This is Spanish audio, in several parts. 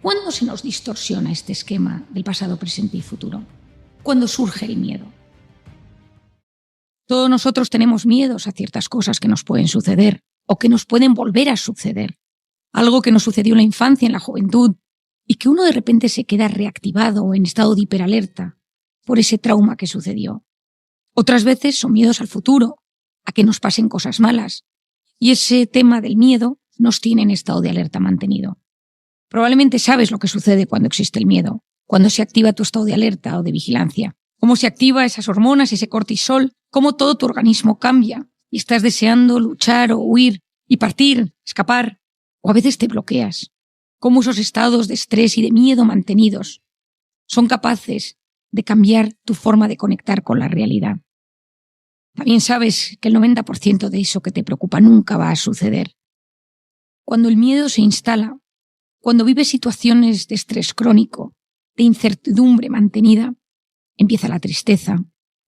¿Cuándo se nos distorsiona este esquema del pasado, presente y futuro? ¿Cuándo surge el miedo? Todos nosotros tenemos miedos a ciertas cosas que nos pueden suceder o que nos pueden volver a suceder. Algo que nos sucedió en la infancia, en la juventud, y que uno de repente se queda reactivado o en estado de hiperalerta por ese trauma que sucedió. Otras veces son miedos al futuro, a que nos pasen cosas malas, y ese tema del miedo nos tiene en estado de alerta mantenido. Probablemente sabes lo que sucede cuando existe el miedo, cuando se activa tu estado de alerta o de vigilancia, cómo se activa esas hormonas, ese cortisol, cómo todo tu organismo cambia y estás deseando luchar o huir y partir, escapar, o a veces te bloqueas, cómo esos estados de estrés y de miedo mantenidos son capaces de cambiar tu forma de conectar con la realidad. También sabes que el 90% de eso que te preocupa nunca va a suceder. Cuando el miedo se instala, cuando vives situaciones de estrés crónico, de incertidumbre mantenida, empieza la tristeza,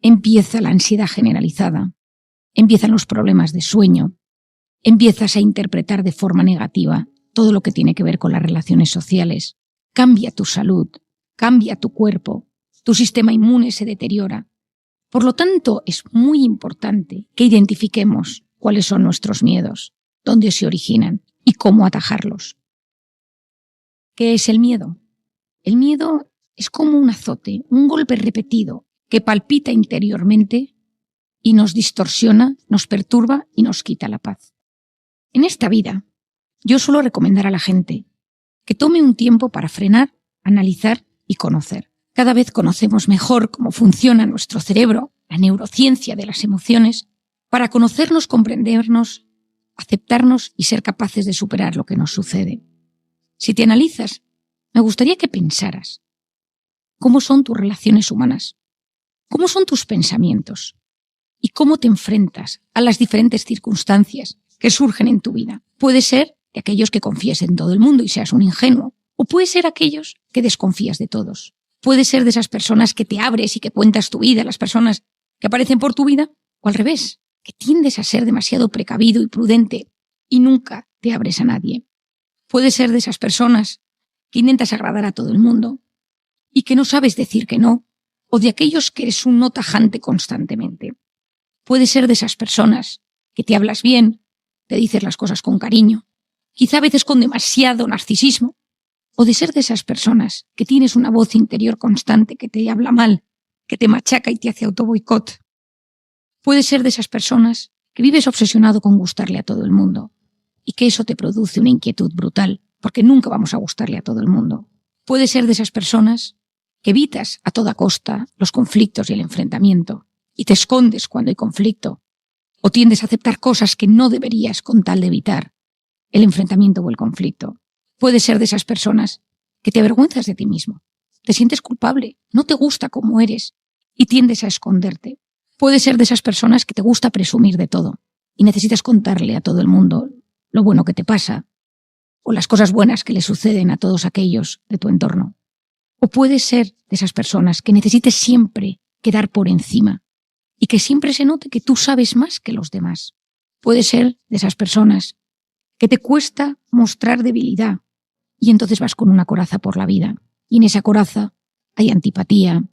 empieza la ansiedad generalizada, empiezan los problemas de sueño, empiezas a interpretar de forma negativa todo lo que tiene que ver con las relaciones sociales, cambia tu salud, cambia tu cuerpo, tu sistema inmune se deteriora. Por lo tanto, es muy importante que identifiquemos cuáles son nuestros miedos, dónde se originan y cómo atajarlos. ¿Qué es el miedo? El miedo es como un azote, un golpe repetido que palpita interiormente y nos distorsiona, nos perturba y nos quita la paz. En esta vida, yo suelo recomendar a la gente que tome un tiempo para frenar, analizar y conocer. Cada vez conocemos mejor cómo funciona nuestro cerebro, la neurociencia de las emociones, para conocernos, comprendernos, aceptarnos y ser capaces de superar lo que nos sucede. Si te analizas, me gustaría que pensaras cómo son tus relaciones humanas, cómo son tus pensamientos y cómo te enfrentas a las diferentes circunstancias que surgen en tu vida. Puede ser de aquellos que confíes en todo el mundo y seas un ingenuo, o puede ser aquellos que desconfías de todos. Puede ser de esas personas que te abres y que cuentas tu vida, las personas que aparecen por tu vida, o al revés, que tiendes a ser demasiado precavido y prudente y nunca te abres a nadie. Puede ser de esas personas que intentas agradar a todo el mundo y que no sabes decir que no, o de aquellos que eres un no tajante constantemente. Puede ser de esas personas que te hablas bien, te dices las cosas con cariño, quizá a veces con demasiado narcisismo, o de ser de esas personas que tienes una voz interior constante que te habla mal, que te machaca y te hace autoboicot. Puede ser de esas personas que vives obsesionado con gustarle a todo el mundo y que eso te produce una inquietud brutal, porque nunca vamos a gustarle a todo el mundo. Puede ser de esas personas que evitas a toda costa los conflictos y el enfrentamiento y te escondes cuando hay conflicto, o tiendes a aceptar cosas que no deberías con tal de evitar el enfrentamiento o el conflicto. Puede ser de esas personas que te avergüenzas de ti mismo, te sientes culpable, no te gusta cómo eres y tiendes a esconderte. Puede ser de esas personas que te gusta presumir de todo y necesitas contarle a todo el mundo lo bueno que te pasa o las cosas buenas que le suceden a todos aquellos de tu entorno. O puede ser de esas personas que necesites siempre quedar por encima y que siempre se note que tú sabes más que los demás. Puede ser de esas personas que te cuesta mostrar debilidad y entonces vas con una coraza por la vida. Y en esa coraza hay antipatía,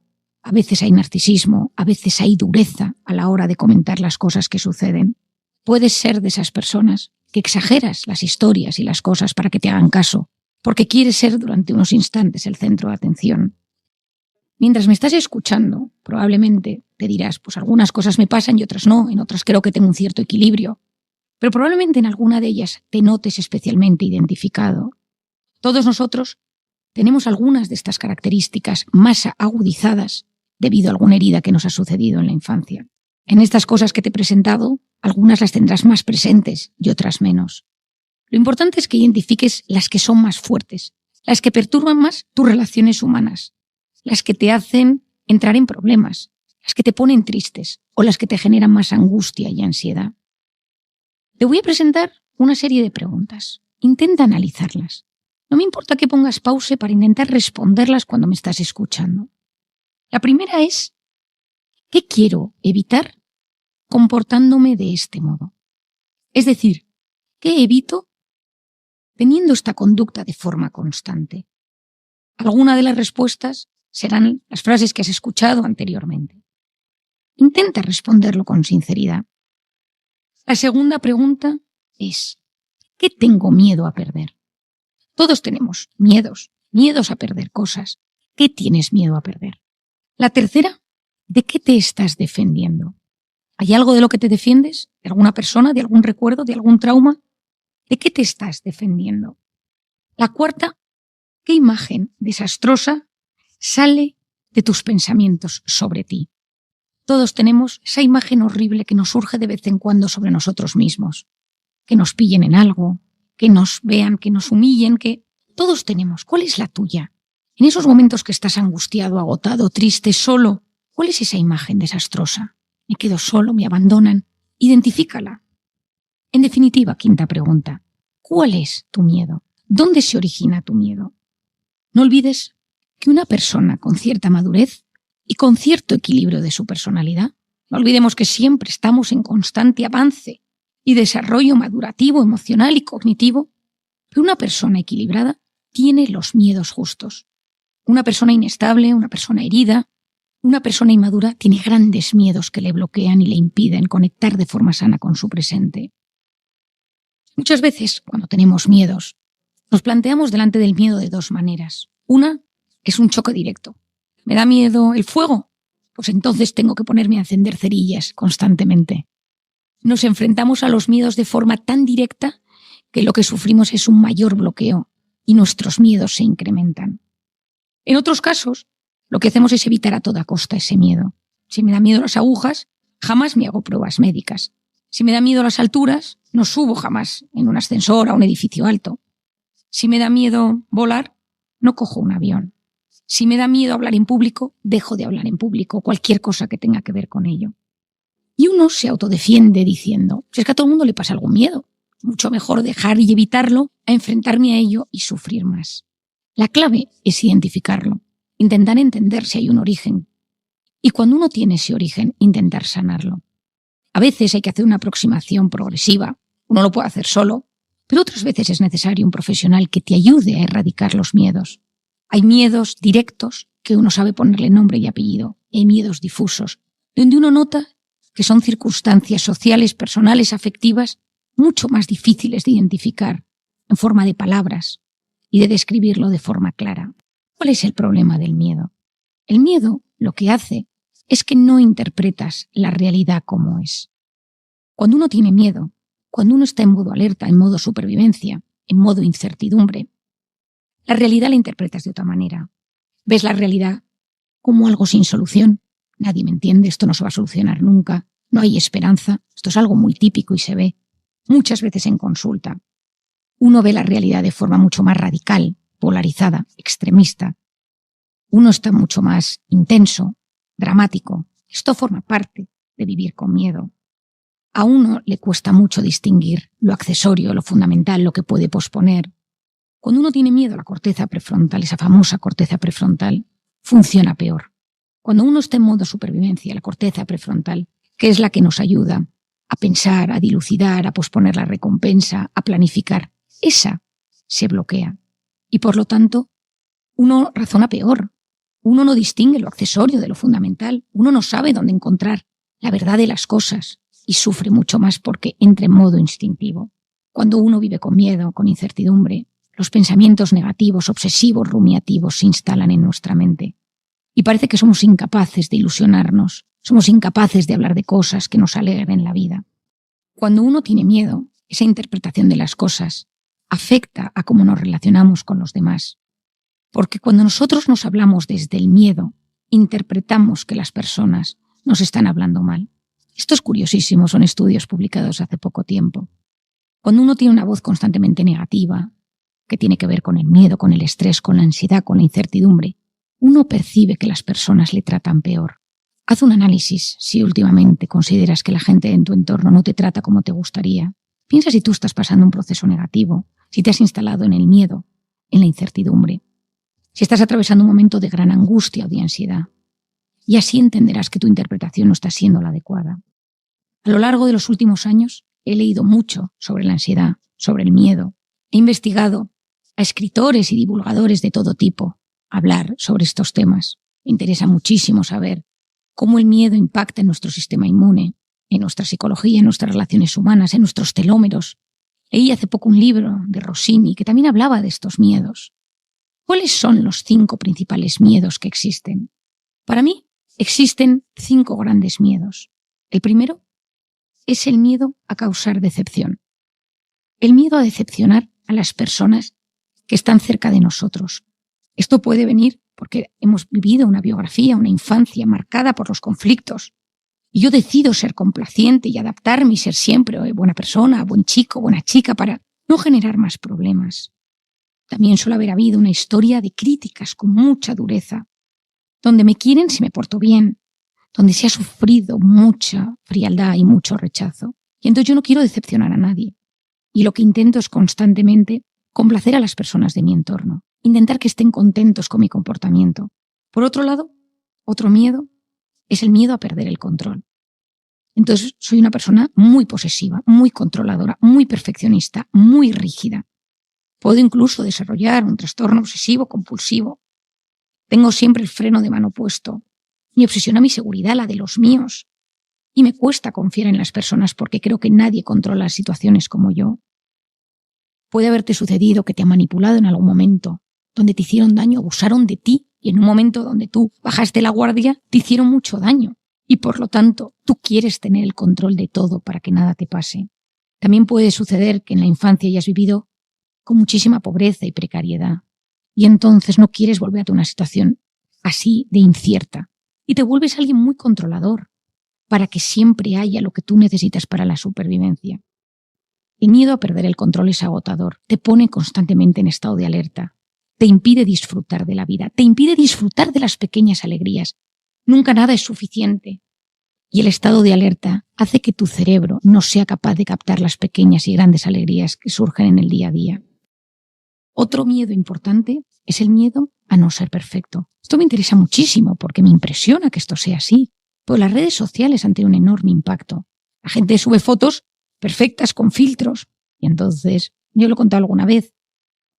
a veces hay narcisismo, a veces hay dureza a la hora de comentar las cosas que suceden. Puedes ser de esas personas que exageras las historias y las cosas para que te hagan caso, porque quieres ser durante unos instantes el centro de atención. Mientras me estás escuchando, probablemente te dirás, pues algunas cosas me pasan y otras no, en otras creo que tengo un cierto equilibrio, pero probablemente en alguna de ellas te notes especialmente identificado. Todos nosotros tenemos algunas de estas características más agudizadas debido a alguna herida que nos ha sucedido en la infancia. En estas cosas que te he presentado, algunas las tendrás más presentes y otras menos. Lo importante es que identifiques las que son más fuertes, las que perturban más tus relaciones humanas, las que te hacen entrar en problemas, las que te ponen tristes o las que te generan más angustia y ansiedad. Te voy a presentar una serie de preguntas. Intenta analizarlas. No me importa que pongas pause para intentar responderlas cuando me estás escuchando. La primera es, ¿qué quiero evitar comportándome de este modo? Es decir, ¿qué evito teniendo esta conducta de forma constante? Alguna de las respuestas serán las frases que has escuchado anteriormente. Intenta responderlo con sinceridad. La segunda pregunta es: ¿qué tengo miedo a perder? Todos tenemos miedos a perder cosas. ¿Qué tienes miedo a perder? La tercera: ¿de qué te estás defendiendo? ¿Hay algo de lo que te defiendes? ¿De alguna persona? ¿De algún recuerdo? ¿De algún trauma? ¿De qué te estás defendiendo? La cuarta: ¿qué imagen desastrosa sale de tus pensamientos sobre ti? Todos tenemos esa imagen horrible que nos surge de vez en cuando sobre nosotros mismos. Que nos pillen en algo, que nos vean, que nos humillen, que todos tenemos. ¿Cuál es la tuya? En esos momentos que estás angustiado, agotado, triste, solo, ¿cuál es esa imagen desastrosa? Me quedo solo, me abandonan. Identifícala. En definitiva, quinta pregunta: ¿cuál es tu miedo? ¿Dónde se origina tu miedo? No olvides que una persona con cierta madurez y con cierto equilibrio de su personalidad, no olvidemos que siempre estamos en constante avance y desarrollo madurativo, emocional y cognitivo, pero una persona equilibrada tiene los miedos justos. Una persona inestable, una persona herida, una persona inmadura tiene grandes miedos que le bloquean y le impiden conectar de forma sana con su presente. Muchas veces, cuando tenemos miedos, nos planteamos delante del miedo de dos maneras. Una es un choque directo. ¿Me da miedo el fuego? Pues entonces tengo que ponerme a encender cerillas constantemente. Nos enfrentamos a los miedos de forma tan directa que lo que sufrimos es un mayor bloqueo y nuestros miedos se incrementan. En otros casos, lo que hacemos es evitar a toda costa ese miedo. Si me da miedo las agujas, jamás me hago pruebas médicas. Si me da miedo las alturas, no subo jamás en un ascensor a un edificio alto. Si me da miedo volar, no cojo un avión. Si me da miedo hablar en público, dejo de hablar en público, cualquier cosa que tenga que ver con ello. Y uno se autodefiende diciendo: si es que a todo el mundo le pasa algún miedo, mucho mejor dejar y evitarlo a enfrentarme a ello y sufrir más. La clave es identificarlo, intentar entender si hay un origen. Y cuando uno tiene ese origen, intentar sanarlo. A veces hay que hacer una aproximación progresiva, uno lo puede hacer solo, pero otras veces es necesario un profesional que te ayude a erradicar los miedos. Hay miedos directos que uno sabe ponerle nombre y apellido, y hay miedos difusos, donde uno nota que son circunstancias sociales, personales, afectivas, mucho más difíciles de identificar en forma de palabras y de describirlo de forma clara. ¿Cuál es el problema del miedo? El miedo lo que hace es que no interpretas la realidad como es. Cuando uno tiene miedo, cuando uno está en modo alerta, en modo supervivencia, en modo incertidumbre, la realidad la interpretas de otra manera. Ves la realidad como algo sin solución. Nadie me entiende, esto no se va a solucionar nunca, no hay esperanza. Esto es algo muy típico y se ve muchas veces en consulta. Uno ve la realidad de forma mucho más radical, polarizada, extremista. Uno está mucho más intenso, dramático. Esto forma parte de vivir con miedo. A uno le cuesta mucho distinguir lo accesorio, lo fundamental, lo que puede posponer. Cuando uno tiene miedo, la corteza prefrontal, esa famosa corteza prefrontal, funciona peor. Cuando uno está en modo supervivencia, la corteza prefrontal, que es la que nos ayuda a pensar, a dilucidar, a posponer la recompensa, a planificar, esa se bloquea. Y por lo tanto, uno razona peor. Uno no distingue lo accesorio de lo fundamental. Uno no sabe dónde encontrar la verdad de las cosas y sufre mucho más porque entra en modo instintivo. Cuando uno vive con miedo, con incertidumbre, los pensamientos negativos, obsesivos, rumiativos se instalan en nuestra mente. Y parece que somos incapaces de ilusionarnos, somos incapaces de hablar de cosas que nos alegren la vida. Cuando uno tiene miedo, esa interpretación de las cosas afecta a cómo nos relacionamos con los demás. Porque cuando nosotros nos hablamos desde el miedo, interpretamos que las personas nos están hablando mal. Esto es curiosísimo, son estudios publicados hace poco tiempo. Cuando uno tiene una voz constantemente negativa, que tiene que ver con el miedo, con el estrés, con la ansiedad, con la incertidumbre, uno percibe que las personas le tratan peor. Haz un análisis si últimamente consideras que la gente en tu entorno no te trata como te gustaría. Piensa si tú estás pasando un proceso negativo, si te has instalado en el miedo, en la incertidumbre, si estás atravesando un momento de gran angustia o de ansiedad. Y así entenderás que tu interpretación no está siendo la adecuada. A lo largo de los últimos años he leído mucho sobre la ansiedad, sobre el miedo. He investigado a escritores y divulgadores de todo tipo hablar sobre estos temas. Me interesa muchísimo saber cómo el miedo impacta en nuestro sistema inmune, en nuestra psicología, en nuestras relaciones humanas, en nuestros telómeros. Leí hace poco un libro de Rossini que también hablaba de estos miedos. ¿Cuáles son los 5 principales miedos que existen? Para mí existen 5 grandes miedos. El primero es el miedo a causar decepción. El miedo a decepcionar a las personas que están cerca de nosotros. Esto puede venir porque hemos vivido una biografía, una infancia marcada por los conflictos. Y yo decido ser complaciente y adaptarme y ser siempre buena persona, buen chico, buena chica para no generar más problemas. También suele haber habido una historia de críticas con mucha dureza, donde me quieren si me porto bien, donde se ha sufrido mucha frialdad y mucho rechazo. Y entonces yo no quiero decepcionar a nadie. Y lo que intento es constantemente complacer a las personas de mi entorno, intentar que estén contentos con mi comportamiento. Por otro lado, otro miedo es el miedo a perder el control. Entonces soy una persona muy posesiva, muy controladora, muy perfeccionista, muy rígida. Puedo incluso desarrollar un trastorno obsesivo compulsivo. Tengo siempre el freno de mano puesto. Me obsesiona mi seguridad, la de los míos. Y me cuesta confiar en las personas porque creo que nadie controla las situaciones como yo. Puede haberte sucedido que te han manipulado en algún momento, donde te hicieron daño, abusaron de ti, y en un momento donde tú bajaste la guardia, te hicieron mucho daño. Y por lo tanto, tú quieres tener el control de todo para que nada te pase. También puede suceder que en la infancia hayas vivido con muchísima pobreza y precariedad. Y entonces no quieres volver a una situación así de incierta. Y te vuelves alguien muy controlador para que siempre haya lo que tú necesitas para la supervivencia. El miedo a perder el control es agotador. Te pone constantemente en estado de alerta. Te impide disfrutar de la vida. Te impide disfrutar de las pequeñas alegrías. Nunca nada es suficiente. Y el estado de alerta hace que tu cerebro no sea capaz de captar las pequeñas y grandes alegrías que surgen en el día a día. Otro miedo importante es el miedo a no ser perfecto. Esto me interesa muchísimo porque me impresiona que esto sea así. Pero las redes sociales han tenido un enorme impacto. La gente sube fotos perfectas con filtros. Y entonces, yo lo he contado alguna vez,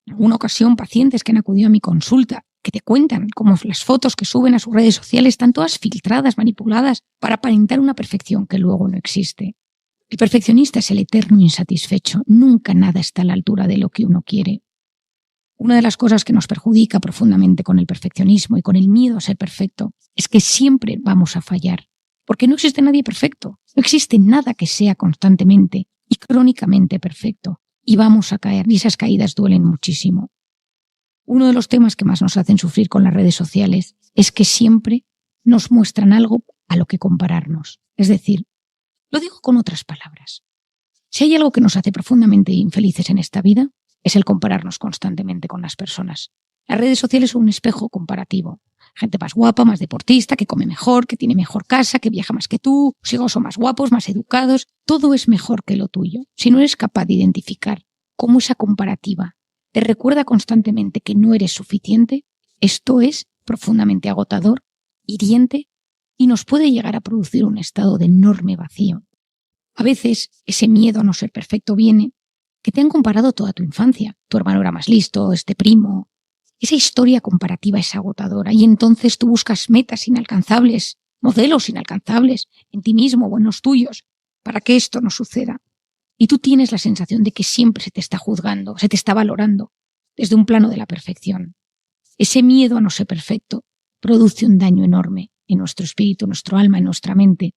en alguna ocasión pacientes que han acudido a mi consulta, que te cuentan cómo las fotos que suben a sus redes sociales están todas filtradas, manipuladas, para aparentar una perfección que luego no existe. El perfeccionista es el eterno insatisfecho. Nunca nada está a la altura de lo que uno quiere. Una de las cosas que nos perjudica profundamente con el perfeccionismo y con el miedo a ser perfecto es que siempre vamos a fallar, porque no existe nadie perfecto, no existe nada que sea constantemente y crónicamente perfecto, y vamos a caer, y esas caídas duelen muchísimo. Uno de los temas que más nos hacen sufrir con las redes sociales es que siempre nos muestran algo a lo que compararnos. Es decir, lo digo con otras palabras. Si hay algo que nos hace profundamente infelices en esta vida, es el compararnos constantemente con las personas. Las redes sociales son un espejo comparativo. Gente más guapa, más deportista, que come mejor, que tiene mejor casa, que viaja más que tú, los hijos son más guapos, más educados. Todo es mejor que lo tuyo. Si no eres capaz de identificar cómo esa comparativa te recuerda constantemente que no eres suficiente, esto es profundamente agotador, hiriente y nos puede llegar a producir un estado de enorme vacío. A veces ese miedo a no ser perfecto viene que te han comparado toda tu infancia. Tu hermano era más listo, este primo. Esa historia comparativa es agotadora y entonces tú buscas metas inalcanzables, modelos inalcanzables en ti mismo o en los tuyos para que esto no suceda. Y tú tienes la sensación de que siempre se te está juzgando, se te está valorando desde un plano de la perfección. Ese miedo a no ser perfecto produce un daño enorme en nuestro espíritu, en nuestro alma, en nuestra mente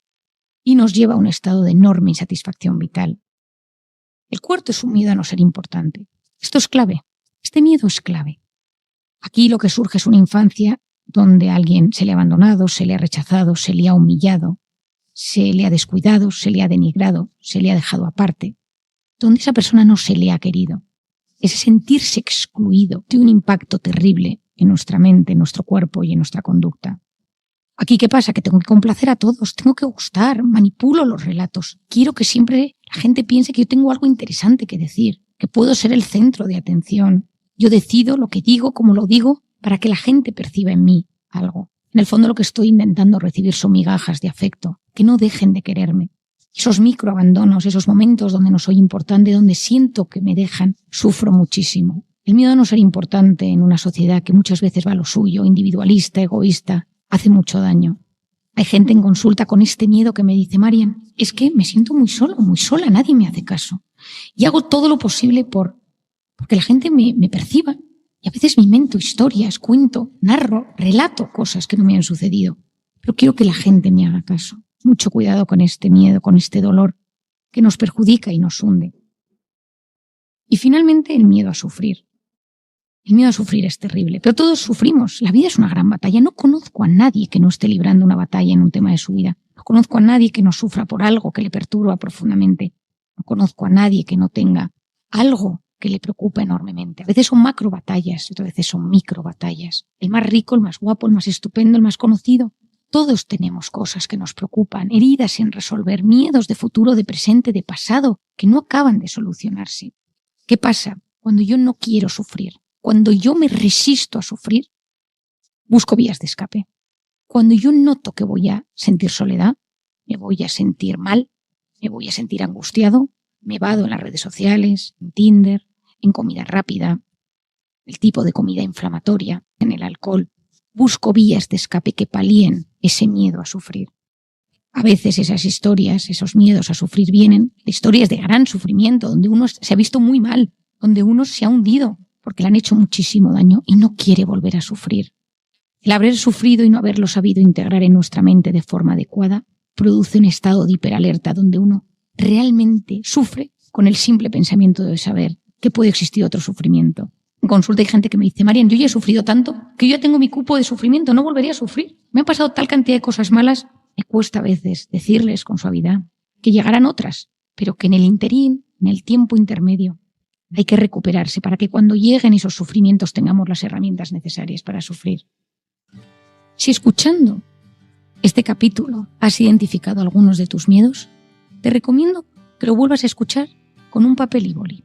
y nos lleva a un estado de enorme insatisfacción vital. El cuarto es un miedo a no ser importante. Esto es clave. Este miedo es clave. Aquí lo que surge es una infancia donde a alguien se le ha abandonado, se le ha rechazado, se le ha humillado, se le ha descuidado, se le ha denigrado, se le ha dejado aparte, donde esa persona no se le ha querido. Ese sentirse excluido tiene un impacto terrible en nuestra mente, en nuestro cuerpo y en nuestra conducta. Aquí, ¿qué pasa? Que tengo que complacer a todos, tengo que gustar, manipulo los relatos. Quiero que siempre la gente piense que yo tengo algo interesante que decir, que puedo ser el centro de atención. Yo decido lo que digo, cómo lo digo, para que la gente perciba en mí algo. En el fondo lo que estoy intentando recibir son migajas de afecto, que no dejen de quererme. Esos microabandonos, esos momentos donde no soy importante, donde siento que me dejan, sufro muchísimo. El miedo a no ser importante en una sociedad que muchas veces va a lo suyo, individualista, egoísta, hace mucho daño. Hay gente en consulta con este miedo que me dice: Marian, es que me siento muy solo, muy sola, nadie me hace caso. Y hago todo lo posible porque la gente me perciba. Y a veces me invento historias, cuento, narro, relato cosas que no me han sucedido. Pero quiero que la gente me haga caso. Mucho cuidado con este miedo, con este dolor que nos perjudica y nos hunde. Y finalmente, el miedo a sufrir. El miedo a sufrir es terrible, pero todos sufrimos. La vida es una gran batalla. No conozco a nadie que no esté librando una batalla en un tema de su vida. No conozco a nadie que no sufra por algo que le perturba profundamente. No conozco a nadie que no tenga algo que le preocupa enormemente. A veces son macro batallas, otras veces son micro batallas. El más rico, el más guapo, el más estupendo, el más conocido. Todos tenemos cosas que nos preocupan, heridas sin resolver, miedos de futuro, de presente, de pasado, que no acaban de solucionarse. ¿Qué pasa cuando yo no quiero sufrir? Cuando yo me resisto a sufrir, busco vías de escape. Cuando yo noto que voy a sentir soledad, me voy a sentir mal, me voy a sentir angustiado, me vado en las redes sociales, en Tinder, en comida rápida, el tipo de comida inflamatoria, en el alcohol. Busco vías de escape que palíen ese miedo a sufrir. A veces esas historias, esos miedos a sufrir vienen de historias de gran sufrimiento, donde uno se ha visto muy mal, donde uno se ha hundido porque le han hecho muchísimo daño y no quiere volver a sufrir. El haber sufrido y no haberlo sabido integrar en nuestra mente de forma adecuada produce un estado de hiperalerta donde uno realmente sufre con el simple pensamiento de saber que puede existir otro sufrimiento. En consulta hay gente que me dice: Marian, yo ya he sufrido tanto que yo ya tengo mi cupo de sufrimiento, no volvería a sufrir. Me han pasado tal cantidad de cosas malas. Me cuesta a veces decirles con suavidad que llegarán otras, pero que en el interín, en el tiempo intermedio, hay que recuperarse para que cuando lleguen esos sufrimientos tengamos las herramientas necesarias para sufrir. Si escuchando este capítulo has identificado algunos de tus miedos, te recomiendo que lo vuelvas a escuchar con un papel y boli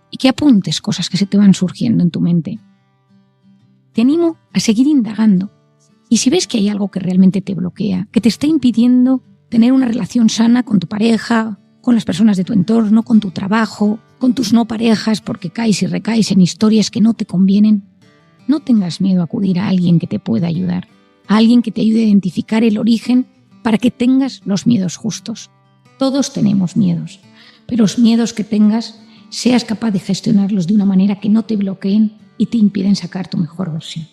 y que apuntes cosas que se te van surgiendo en tu mente. Te animo a seguir indagando y si ves que hay algo que realmente te bloquea, que te está impidiendo tener una relación sana con tu pareja, con las personas de tu entorno, con tu trabajo, con tus no parejas, porque caes y recaes en historias que no te convienen, no tengas miedo a acudir a alguien que te pueda ayudar, a alguien que te ayude a identificar el origen para que tengas los miedos justos. Todos tenemos miedos, pero los miedos que tengas, seas capaz de gestionarlos de una manera que no te bloqueen y te impiden sacar tu mejor versión.